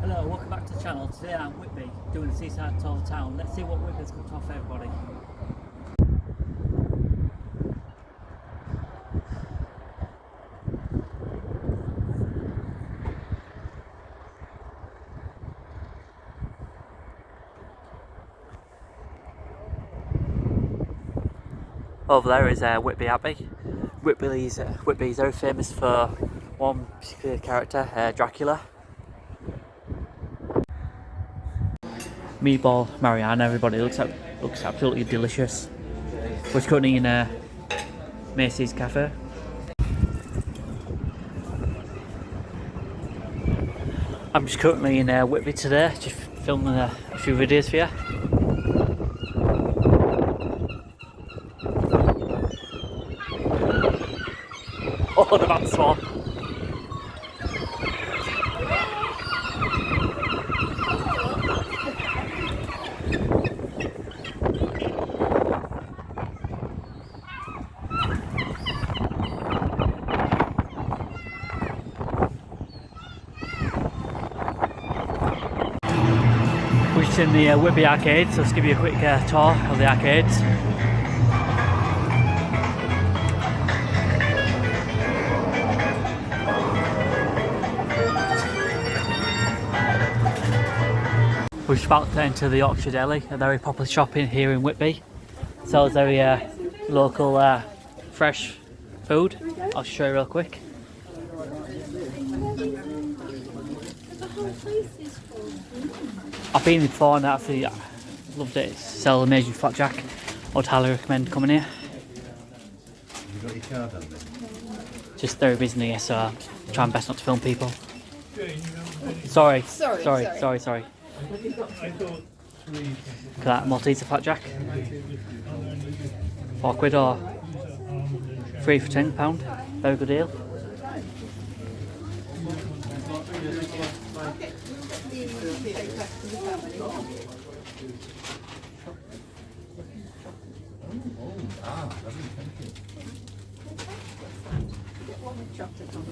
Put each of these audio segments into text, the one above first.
Hello, welcome back to the channel. Today I'm Whitby, doing a seaside tour of town. Let's see what Whitby's got to offer everybody. Over there is Whitby Abbey. Whitby's very famous for one particular character, Dracula. Meatball Mariana, everybody, looks absolutely delicious. We're currently in Macy's Cafe. I'm just currently in Whitby today, just filming a few videos for you. Oh, the man's swan. We're just in the Whitby arcade, so let's give you a quick tour of the arcades. We're just about to enter the Yorkshire Deli, a very popular shop in here in Whitby. Sells very local fresh food. I'll show you real quick. I've been before and actually loved it. Sell amazing flapjack. I would highly recommend coming here. You got your card on there? Just very busy in here, so I'm trying best not to film people. Sorry. Look at that Malteser flapjack. £4 or 3 for £10. Very good deal.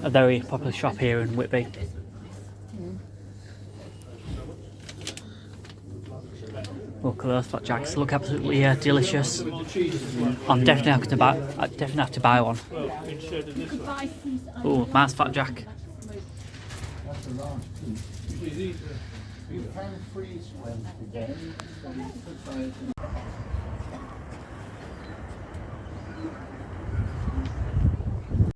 A very popular shop here in Whitby. Look at those flapjacks, look absolutely delicious. I'm definitely have to buy one. Oh, Mars flapjack.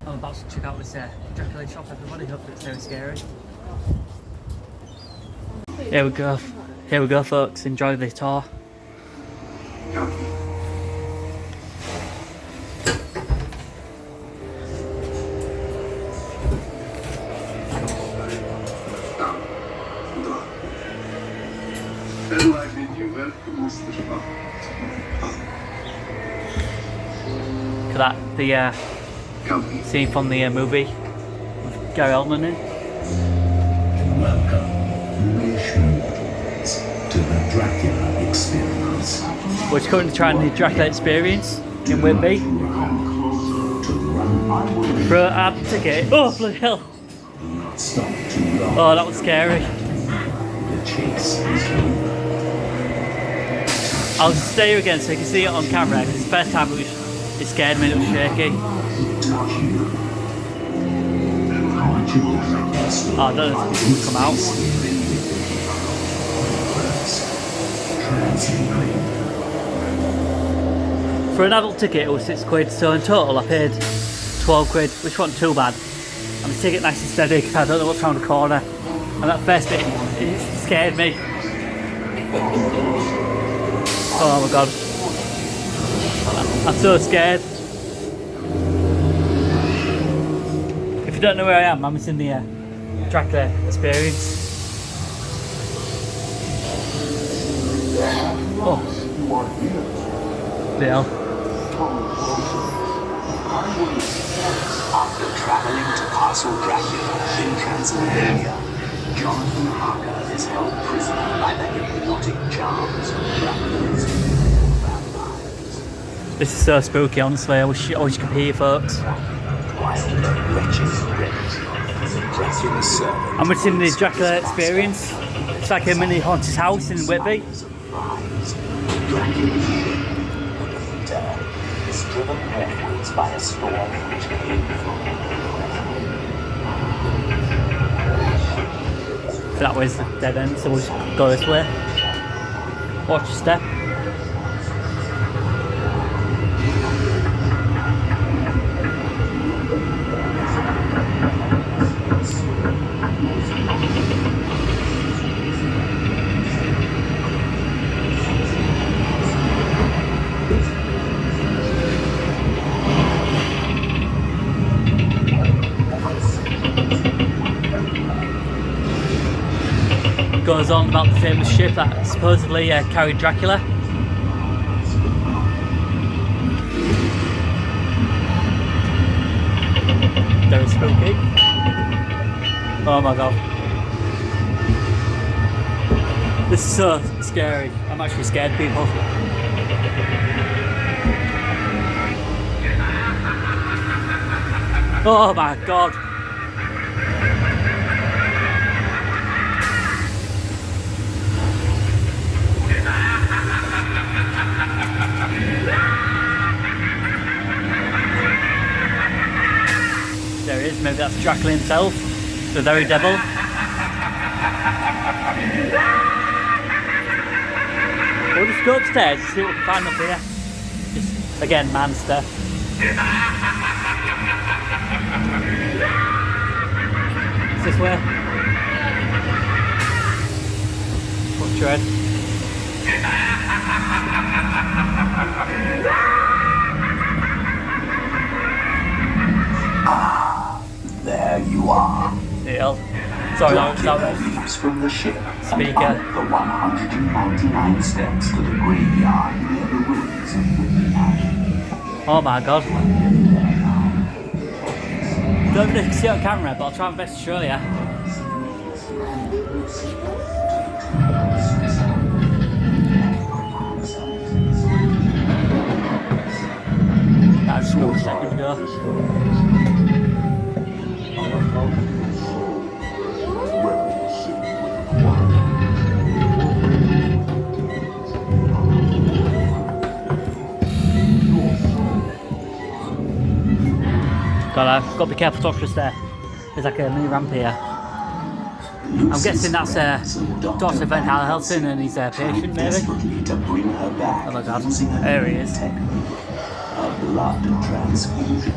I'm about to check out this Dracula shop, everybody. Hope it's very scary. Here we go folks, enjoy the tour. Look at that, the scene from the movie with Gary Oldman in. Welcome, to the Dracula experience. We're currently trying the Dracula experience in Whitby. For a ticket. Oh, bloody hell! Oh, that was scary. The chase is over. I'll just stay here again so you can see it on camera, because it's the first time it scared me, it was shaky. Oh, I don't know if it's come out. For an adult ticket it was £6, so in total I paid £12, which wasn't too bad. And the ticket nice and steady, because I don't know what's around the corner. And that first bit, it scared me. Oh my god. I'm so scared. If you don't know where I am in the Dracula experience. Oh. Bill. After traveling to Castle Dracula in Transylvania, Jonathan Harker is held prisoner by the hypnotic charms of Dracula's vampires. This is so spooky, honestly. I wish you could hear you folks. While the wretched remedy of Dracula's servant. I'm returning the Dracula experience. It's like a mini haunted house in Whitby. Surprise. Dracula's ship, the Peter, is driven northwards by a storm which came from That way's the dead end, so we'll just go this way. Watch your step. Goes on about the famous ship that supposedly carried Dracula. Very spooky. Oh my god. This is so scary. I'm actually scared, people. Oh my god. There he is, maybe that's Dracula himself, the very devil. We'll just go upstairs and see what we can find up here. Just, again, man stuff. It's this way. Watch your head. There you are. Neil. Sorry, that was Leaves from the ship speaker. and up the 199 steps to the graveyard near the ruins of Whitby Abbey. Oh my god. Don't really see it on camera, but I'll try my best to show you. That was just a second ago. Got to be careful to watch this there. There's like a mini ramp here. I'm guessing that's Dr. Van Helsing and his patient, maybe. Oh my god, there he is. Blood transfusion.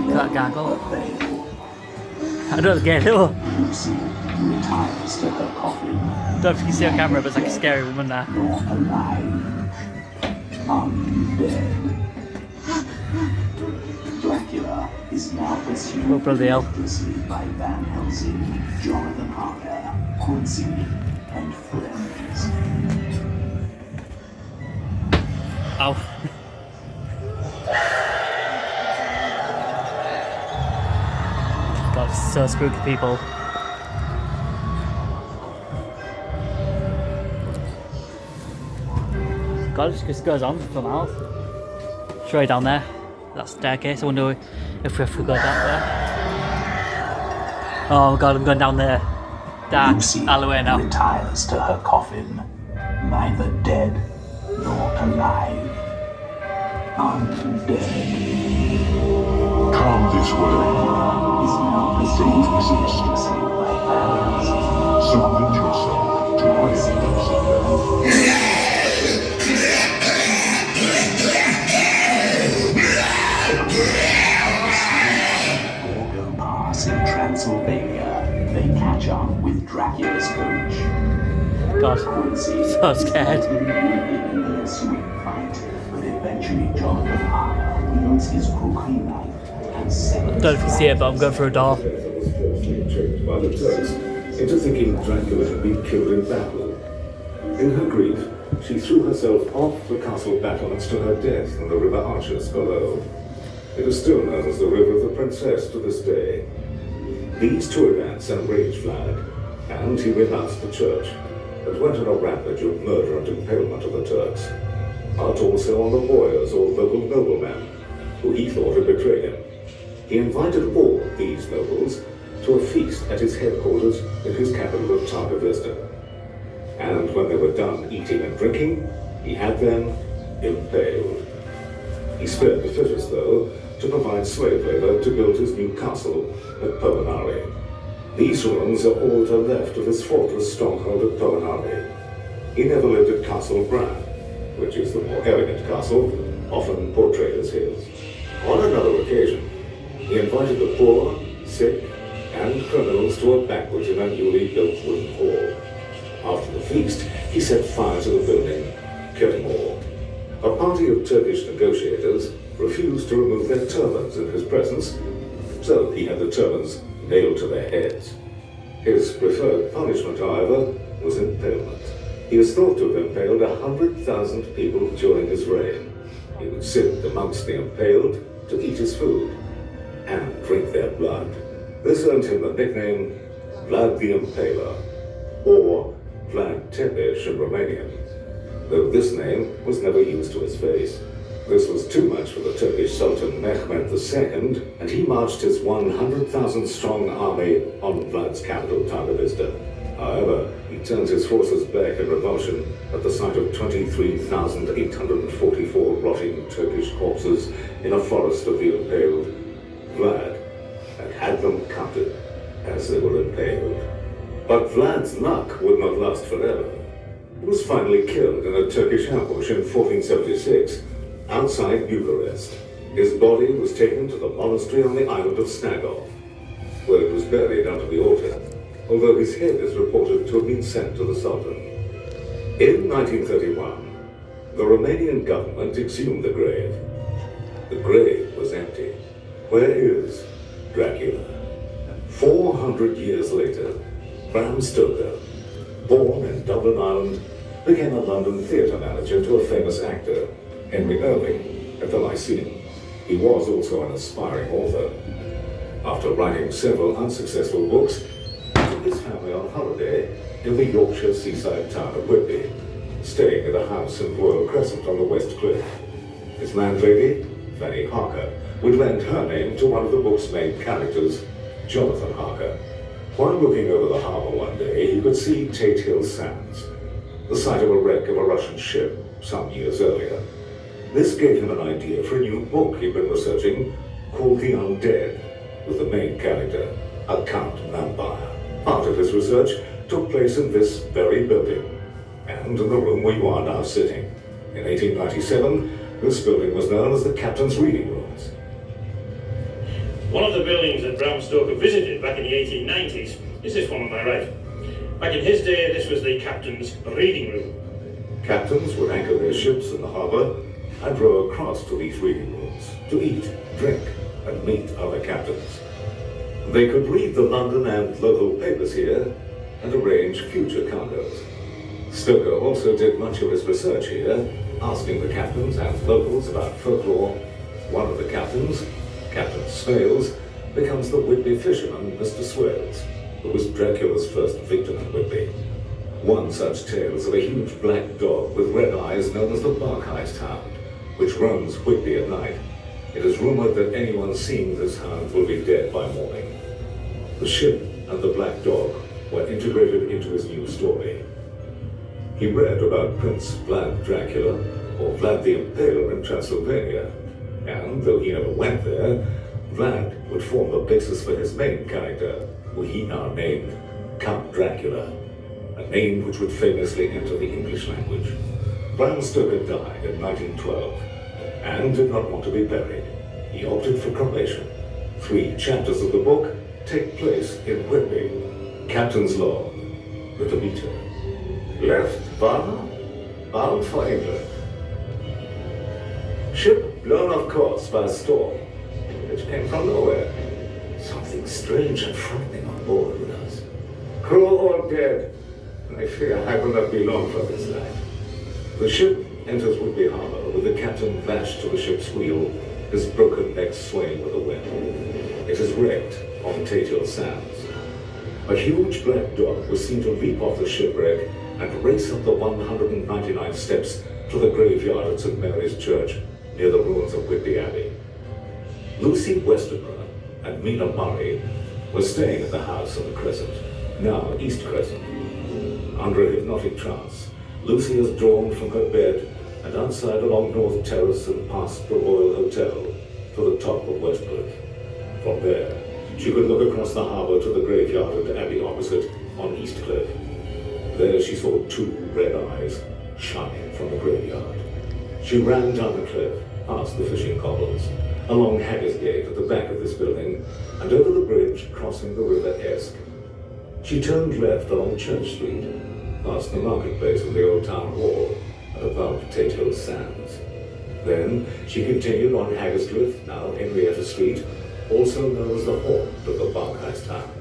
That gargle. I don't get it. Oh. Lucy retires to her coffin. Don't know if you can see on camera, but it's like a scary woman there. Nor alive. Undead. Dracula is now pursued Oh, bloody hell. relentlessly by Van Helsing, Jonathan Harker, Quincy, and friends. Ow. God, it's so spooky, people. God, it just goes on for miles. Straight down there. That staircase. I wonder if we have to go that way. Oh god, I'm going down there. Dark Lucy alleyway now. retires to her coffin, neither dead nor alive. Undead. Come this way. Is now pursued relentlessly by Van Helsing. Submit yourself to my orders. Borgo Pass in Transylvania, they catch up with Dracula's coach. God, Quincy so scared. in the ensuing fight, but eventually Jonathan Harker wields his crookery knife and Don't know if you see it, but I'm going through a door. Tricked by the Turks into thinking Dracula had been killed in battle. In her grief, she threw herself off the castle battlements to her death in the River Arches below. It is still known as the River of the Princess to this day. These two events and Rage Flag, and he renounced the church, and went on a rampage of murder and impalement of the Turks. Art also on the boyars or local noblemen, who he thought had betrayed him. he invited all these nobles to a feast at his headquarters in his capital of Targa Vista. And when they were done eating and drinking, he had them impaled. He spared the fittest, though, to provide slave labor to build his new castle at Poenari. These ruins are all that are left of his fortress stronghold at Poenari. He never lived at Castle Bran, which is the more elegant castle, often portrayed as his. On another occasion, he invited the poor, sick, and criminals to a banquet in a newly built wooden hall. After the feast, he set fire to the building, killing all. A party of Turkish negotiators refused to remove their turbans in his presence, so he had the turbans nailed to their heads. His preferred punishment, however, was impalement. He is thought to have impaled 100,000 people during his reign. He would sit amongst the impaled to eat his food and drink their blood. This earned him the nickname Vlad the Impaler, or Vlad Tepes in Romanian, though this name was never used to his face. This was too much for the Turkish Sultan Mehmed II, and he marched his 100,000-strong army on Vlad's capital, Targa Vista. However, he turned his forces back in revulsion at the sight of 23,844 rotting Turkish corpses in a forest of the impaled. Vlad had them counted as they were impaled. But Vlad's luck would not last forever. He was finally killed in a Turkish ambush in 1476 outside Bucharest. His body was taken to the monastery on the island of Snagov, where it was buried under the altar, although his head is reported to have been sent to the Sultan. In 1931, the Romanian government exhumed the grave. The grave was empty. Where is Dracula? 400 years later, Bram Stoker, born in Dublin, Ireland, became a London theatre manager to a famous actor, Henry Irving, at the Lyceum. He was also an aspiring author. After writing several unsuccessful books, he took his family on holiday in the Yorkshire seaside town of Whitby, staying at a house in Royal Crescent on the West Cliff. His landlady, Fanny Harker, would lend her name to one of the book's main characters, Jonathan Harker. While looking over the harbour one day, he could see Tate Hill Sands, the site of a wreck of a Russian ship some years earlier. This gave him an idea for a new book he'd been researching called The Undead, with the main character, a Count Vampire. Part of his research took place in this very building, and in the room where you are now sitting. In 1897, this building was known as the Captain's Reading Rooms. One of the buildings that Bram Stoker visited back in the 1890s is this one on my right. Back in his day, this was the Captain's Reading Room. Captains would anchor their ships in the harbour and row across to these reading rooms to eat, drink, and meet other captains. They could read the London and local papers here and arrange future cargoes. Stoker also did much of his research here, asking the captains and locals about folklore. One of the captains, Captain Swales, becomes the Whitby fisherman, Mr. Swales, who was Dracula's first victim in Whitby. One such tale is of a huge black dog with red eyes known as the Bark-Eyed Hound, which roams Whitby at night. It is rumored that anyone seeing this hound will be dead by morning. The ship and the black dog were integrated into his new story. He read about Prince Vlad Dracula, or Vlad the Impaler in Transylvania, and though he never went there, Vlad would form the basis for his main character, who he now named Count Dracula, a name which would famously enter the English language. Bram Stoker died in 1912, and did not want to be buried. He opted for cremation. 3 chapters of the book take place in Whitby. Captain's Log, the Demeter. Left Varna, bound for England. Ship blown off course by a storm, which came from nowhere. Something strange and frightening on board with us. Crew all dead, and I fear I will not be long for this life. The ship enters Whitby Harbour with the captain lashed to the ship's wheel, his broken neck swaying with the wind. It is wrecked on Tate Hill Sands. A huge black dog was seen to leap off the shipwreck and race up the 199 steps to the graveyard at St. Mary's Church near the ruins of Whitby Abbey. Lucy Westenra, and Mina Murray were staying at the house on the Crescent, now East Crescent. Under a hypnotic trance, Lucy is drawn from her bed and outside along North Terrace and past the Royal Hotel to the top of Westcliff. From there, she could look across the harbour to the graveyard and Abbey opposite on East Cliff. There she saw two red eyes shining from the graveyard. She ran down the cliff, past the fishing cobbles, along Haggis Gate at the back of this building, and over the bridge crossing the River Esk. She turned left along Church Street, past the marketplace and the old town hall, and above Potato Sands. Then she continued on Haggis Cliff, now Henrietta Street, also known as the haunt of the Barkheist Hound.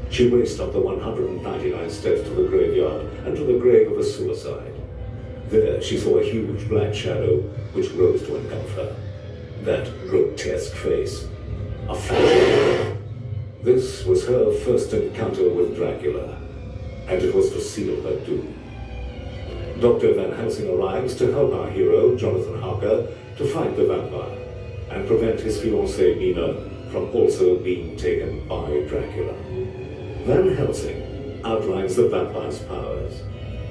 She raced up the 199 steps to the graveyard and to the grave of a suicide. There she saw a huge black shadow which rose to engulf her. That grotesque face, a phantom. This was her first encounter with Dracula, and it was to seal her doom. Dr. Van Helsing arrives to help our hero, Jonathan Harker, to fight the vampire and prevent his fiancée Mina from also being taken by Dracula. Van Helsing outlines the vampire's powers.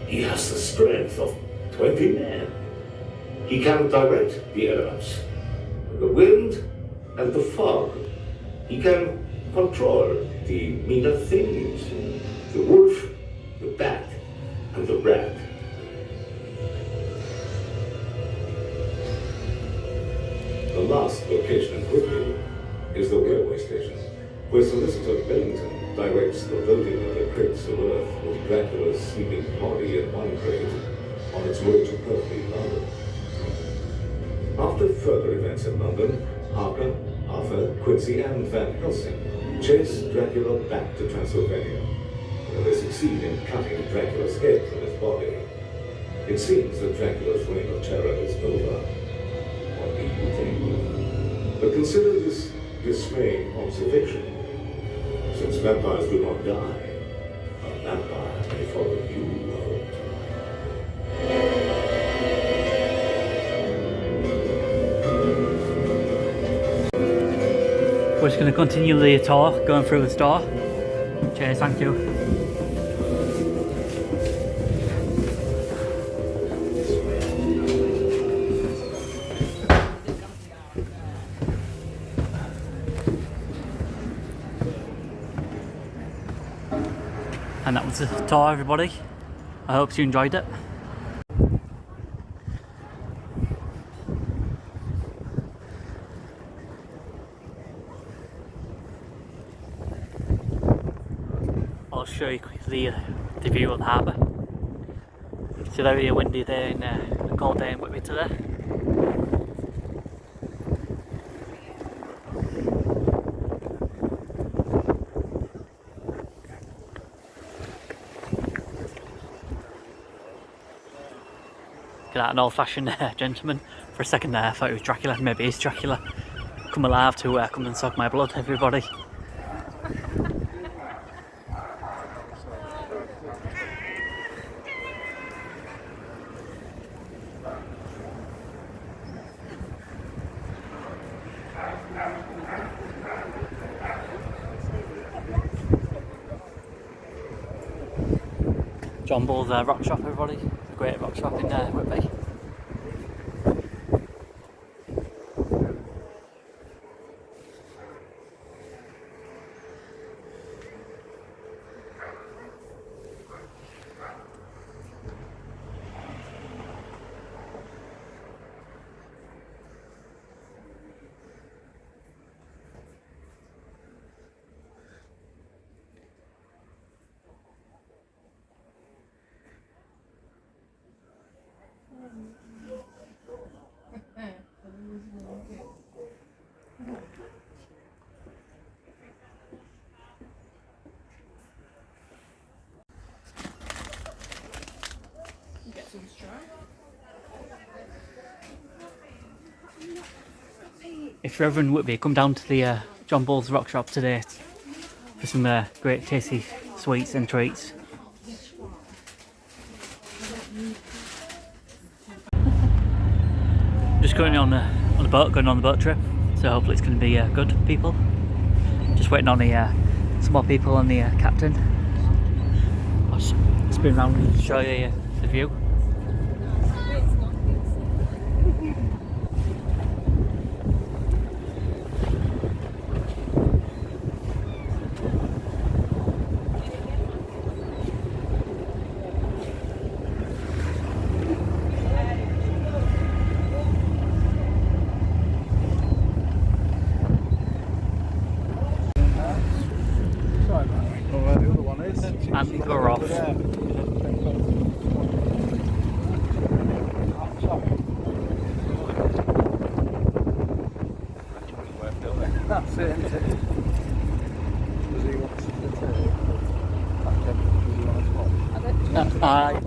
He has the strength of 20 men. He can direct the elements, the wind and the fog. He can control the meaner things, the wolf, the bat, and the rat. The last location in Whitby is the railway station, where Solicitor Billington directs the loading of the crates of earth with Dracula's sleeping body in one crate on its way to Purfleet, London. After further events in London, Harker, Arthur, Quincy, and Van Helsing chase Dracula back to Transylvania, where they succeed in cutting Dracula's head from his body. It seems that Dracula's reign of terror is over. What do you think? But consider this dismaying observation. Since vampires do not die, a vampire may follow you home. We're just going to continue the tour, going through the store. Cheers, thank you. And that was the tour, everybody. I hope you enjoyed it. I'll show you quickly the view of the harbour. It's very windy there in a cold day in Whitby today. Look at that, an old-fashioned gentleman. For a second there I thought it was Dracula. Maybe it's Dracula come alive to come and suck my blood, everybody. John Bull's rock shop, everybody. A great rock shop in Whitby. Get some straw. If you're ever in Whitby, come down to the John Bull's rock shop today for some great tasty sweets and treats. Just going on the boat, going on the boat trip, so hopefully it's going to be good, people. just waiting on the some more people and the captain. I'll spin round and show you the view. And we're off. That's it, isn't it? Does he want to sit there? Does he want to swap?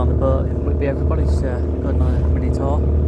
on the boat in Whitby, everybody's going on a mini tour.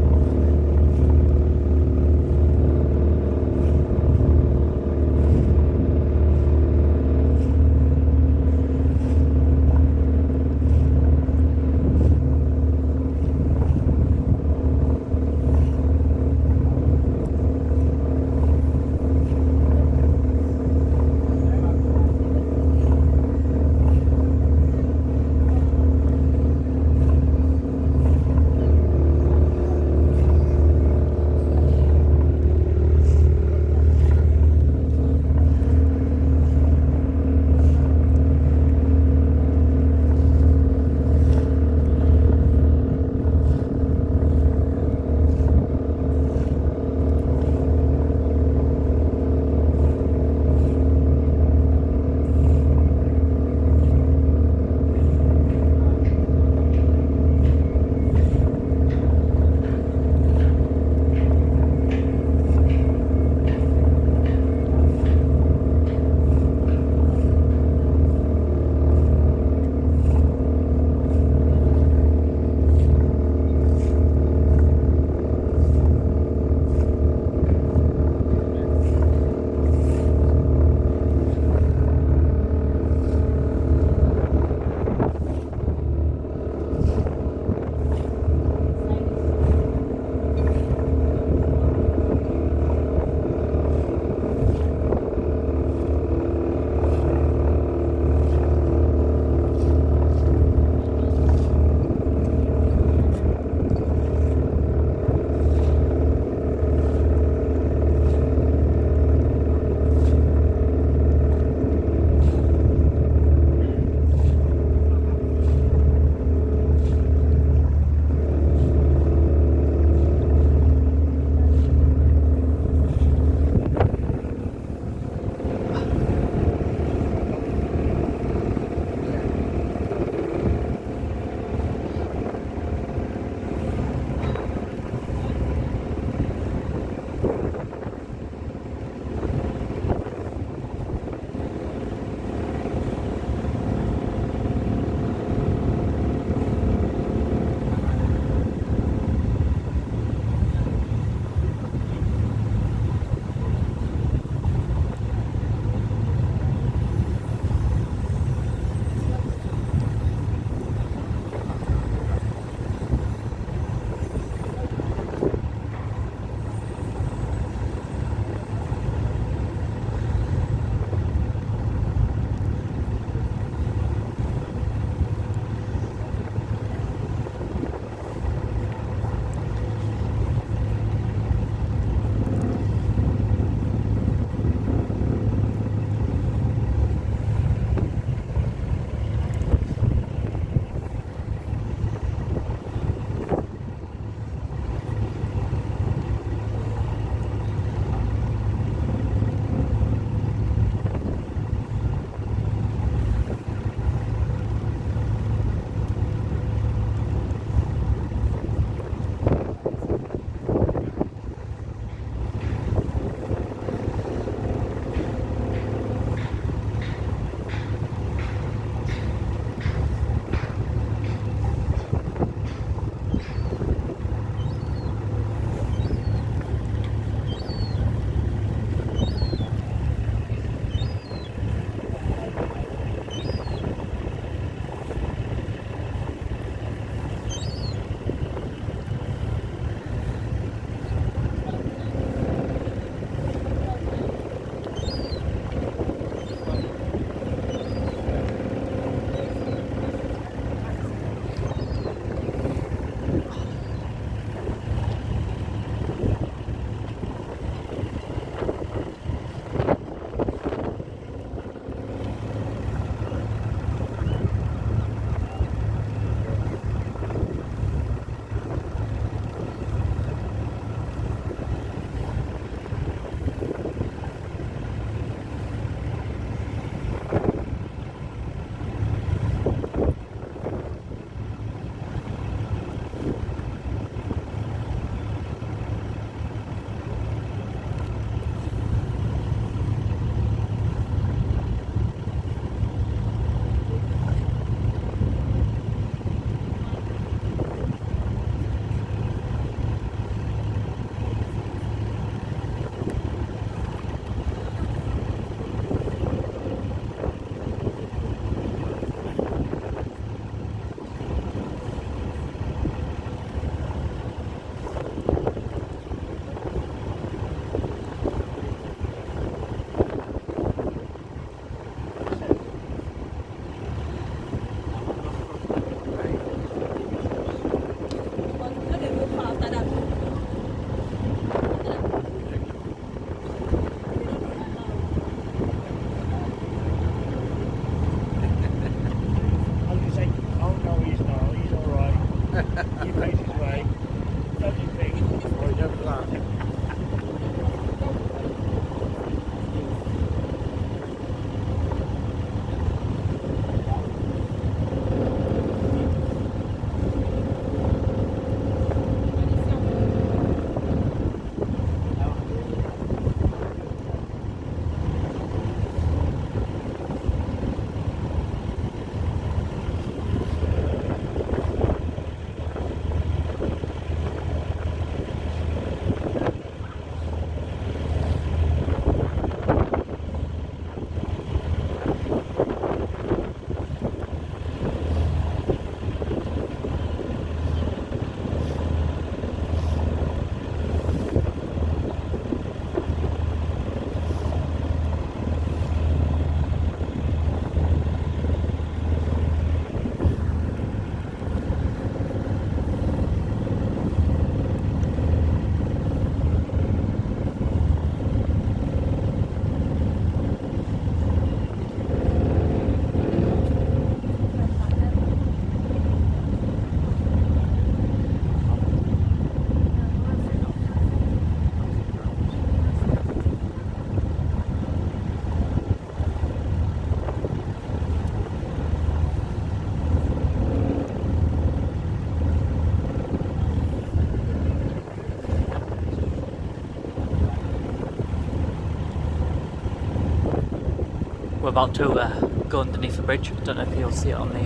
We're about to go underneath the bridge. Don't know if you'll see it on the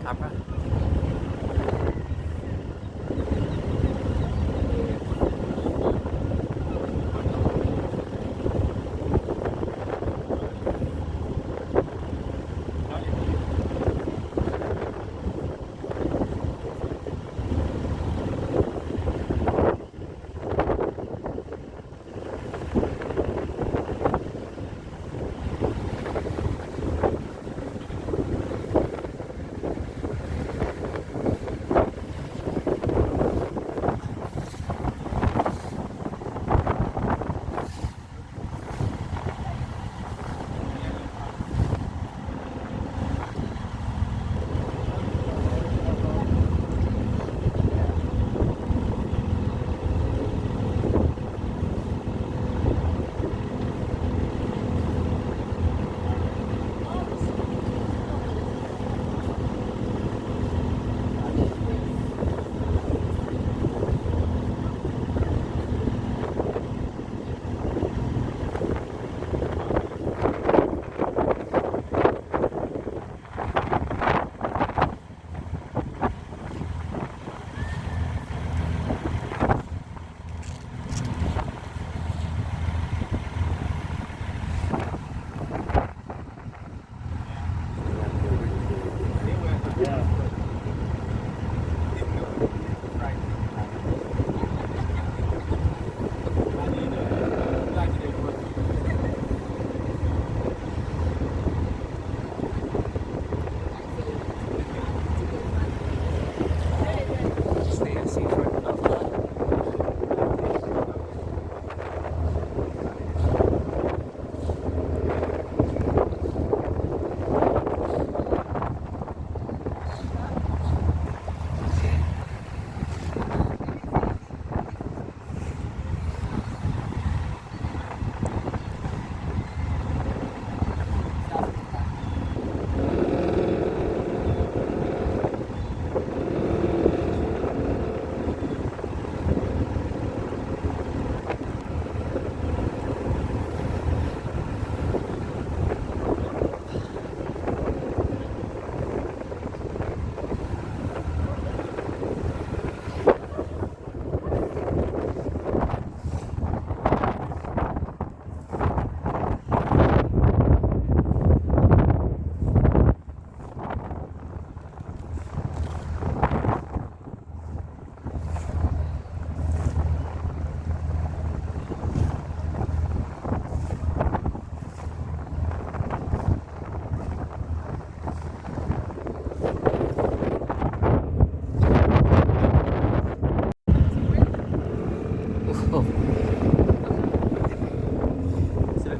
camera.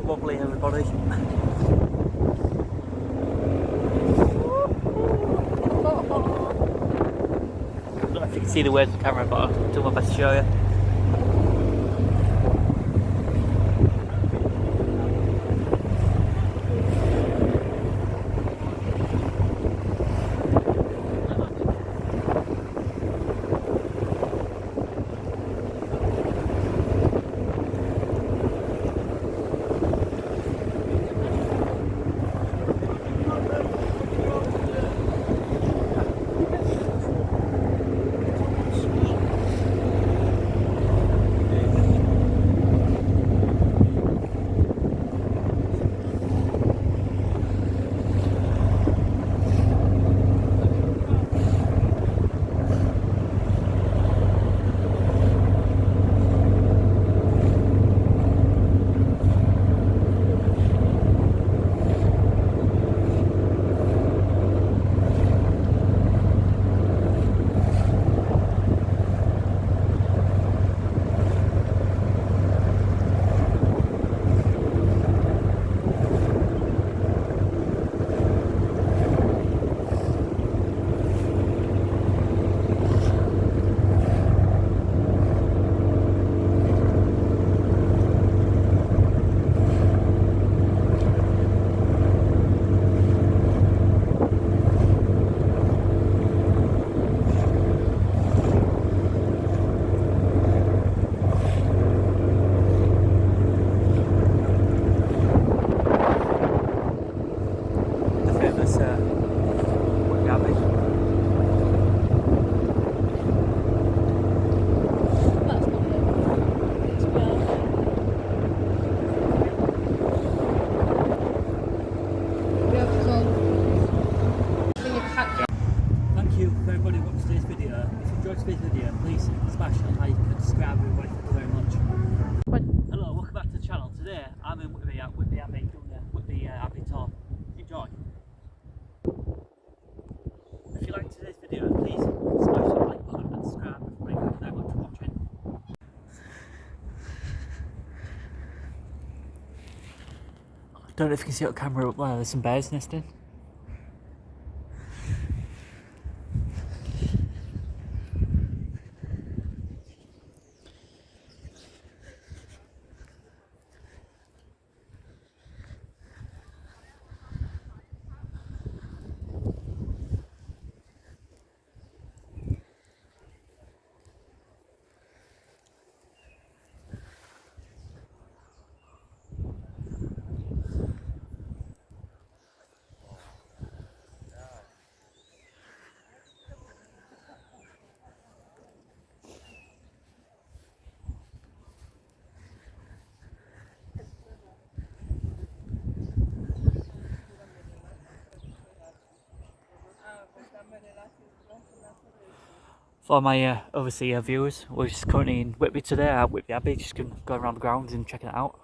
wobbly, everybody. I don't know if you can see the words on camera, but I'll do my best to show you. Don't know if you can see it on camera up there, there's some bears nesting. For my overseas viewers, we're just currently in Whitby today at Whitby Abbey, just going around the grounds and checking it out.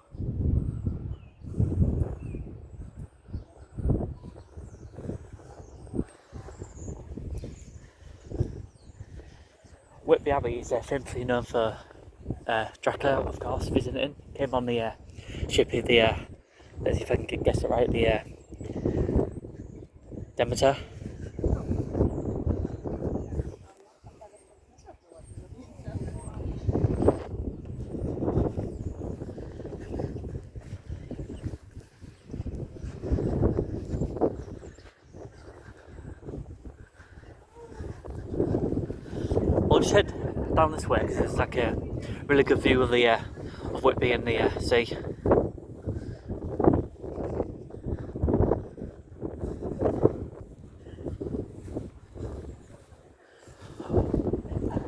Whitby Abbey is famously known for Dracula, of course, visiting. Came on the ship of the, let's see if I can guess it right, the Demeter. We'll just head down this way because there's like a really good view of the of Whitby and the sea.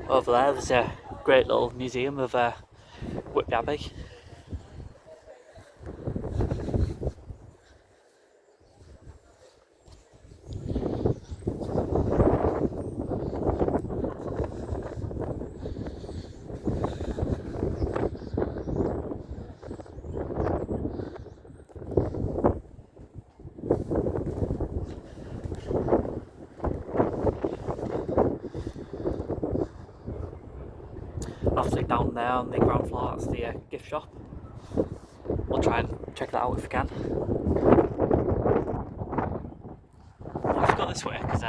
Over there, there's a great little museum of Whitby Abbey. Obviously down there on the ground floor, that's the gift shop. We'll try and check that out if we can. We'll just go this way because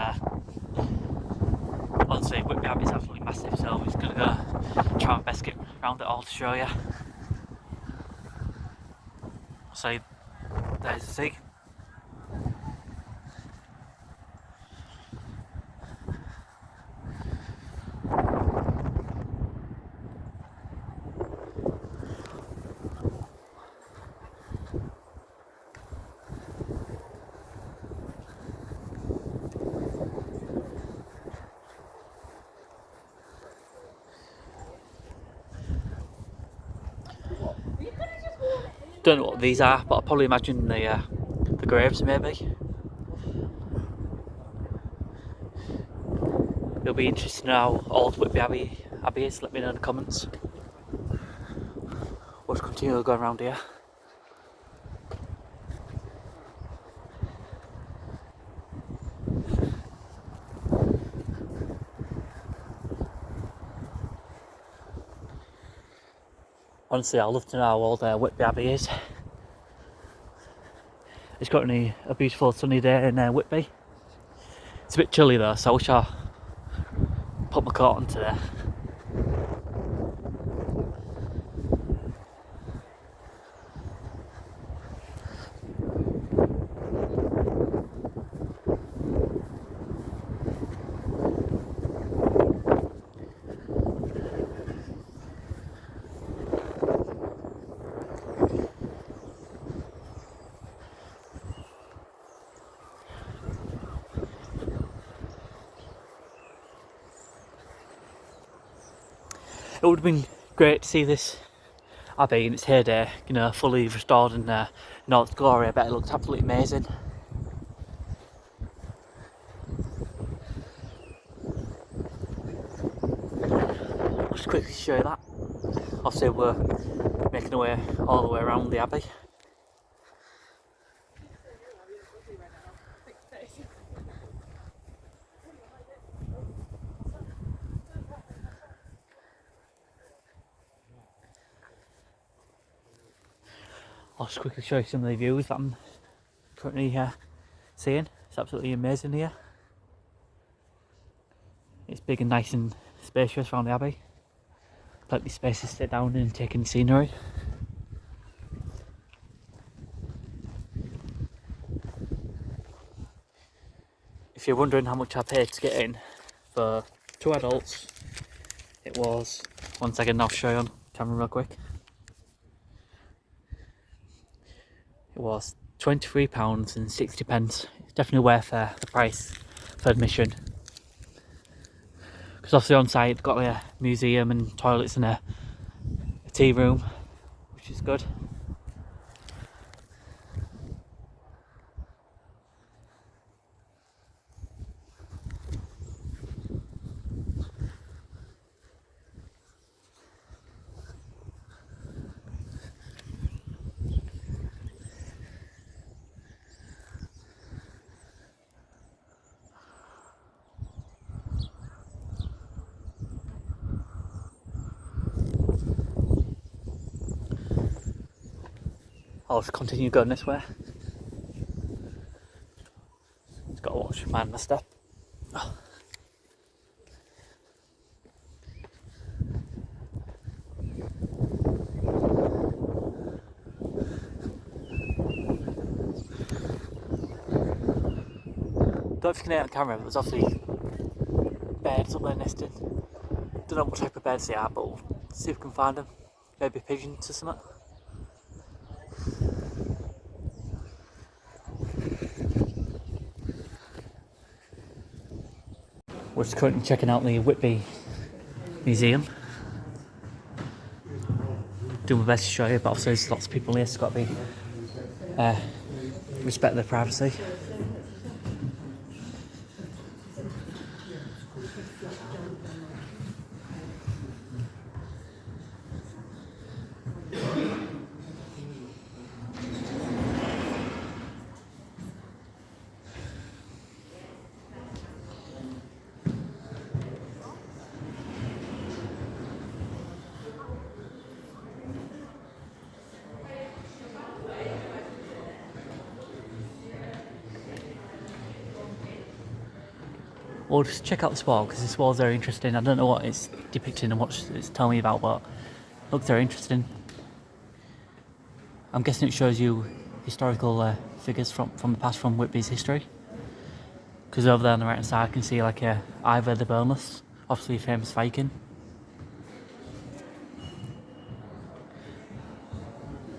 honestly Whitby Abbey is absolutely massive, so we're just going to go try my best to get around it all to show you. So there's the sea. Don't know what these are, but I probably imagine the graves maybe. It'll be interesting to know how old Whitby Abbey is. Let me know in the comments. We'll just continue going around here. Honestly, I'd love to know how old Whitby Abbey is. It's got a beautiful sunny day in Whitby. It's a bit chilly though, so I wish I put my coat on today. It would have been great to see this abbey in its heyday, you know, fully restored and in all its glory. I bet it looked absolutely amazing. I'll just quickly show you that. Obviously we're making our way all the way around the abbey. I'll just quickly show you some of the views that I'm currently seeing. It's absolutely amazing here. It's big and nice and spacious around the abbey. Plenty of space to sit down and take in scenery. If you're wondering how much I paid to get in for 2 adults, it was, one second, I'll show you on camera real quick. It was £23.60. It's definitely worth the price for admission. Because obviously on site, got like a museum and toilets and a tea room, which is good. I'll just continue going this way. Just gotta watch my step. Don't know if you can hear it on camera, but there's obviously birds up there nesting. Don't know what type of birds they are, but we'll see if we can find them. Maybe pigeons or something. We're just currently checking out the Whitby Museum. Doing my best to show you, but obviously there's lots of people here, so it's got to be respect their privacy. We'll just check out this wall because this wall's very interesting. I don't know what it's depicting and what it's telling me about, but it looks very interesting. I'm guessing it shows you historical figures from the past, from Whitby's history. Because over there on the right hand side I can see like Ivor the Boneless, obviously a famous Viking.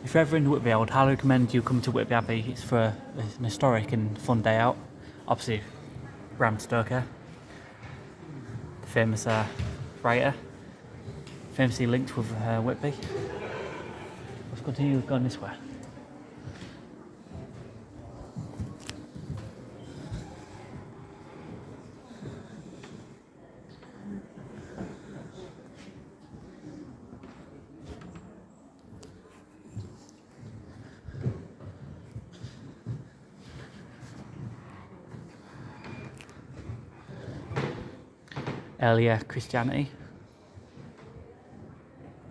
If you're ever in Whitby, I would highly recommend you come to Whitby Abbey. It's for an historic and fun day out. Obviously Bram Stoker, the famous writer, famously linked with Whitby. Let's continue going this way. Earlier Christianity.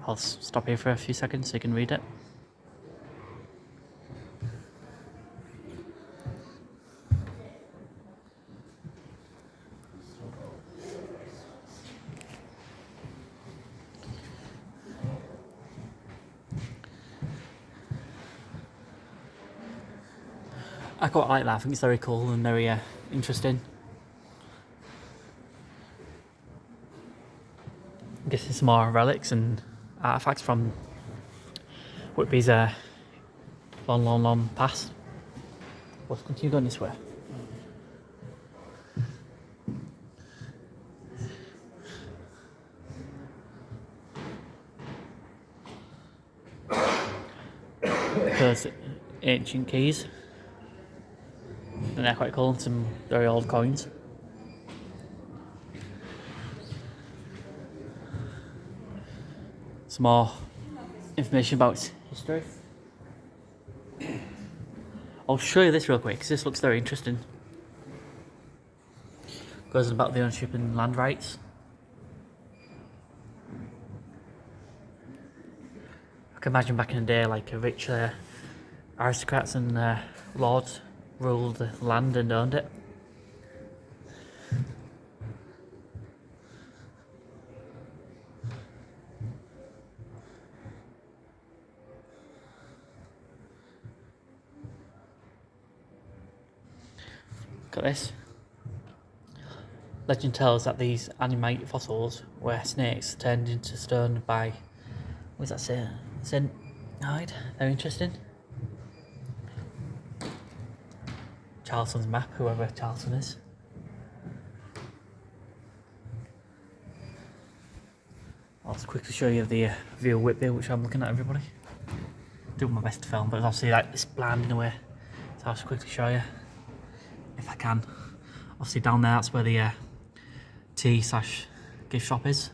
I'll stop here for a few seconds so you can read it. I quite like that. I think it's very cool and very interesting. I'm guessing some more relics and artifacts from Whitby's long past. Let's continue going this way. Those ancient keys, and they're quite cool, and some very old coins. Some more information about history. I'll show you this real quick because this looks very interesting. Goes about the ownership and land rights. I can imagine back in the day, like a rich aristocrats and lords ruled the land and owned it. Look at this. Legend tells that these animate fossils were snakes turned into stone by, what does that say? Cyanide? Very interesting. Charlton's map, whoever Charlton is. I'll just quickly show you the view of Whitby, which I'm looking at, everybody. Doing my best to film, but it's obviously like it's blind in a way. So I'll just quickly show you, if I can. Obviously down there, that's where the tea/gift shop is.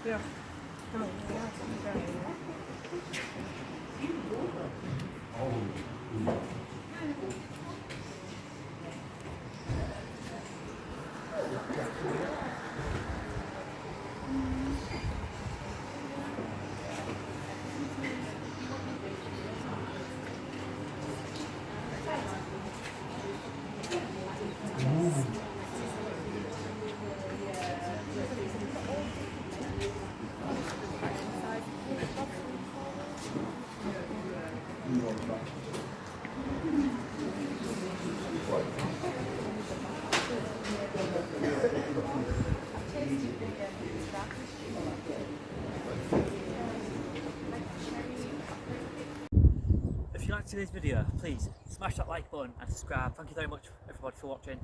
Yeah. Oh, yeah, If you liked today's video, please smash that like button and subscribe. Thank you very much everybody for watching.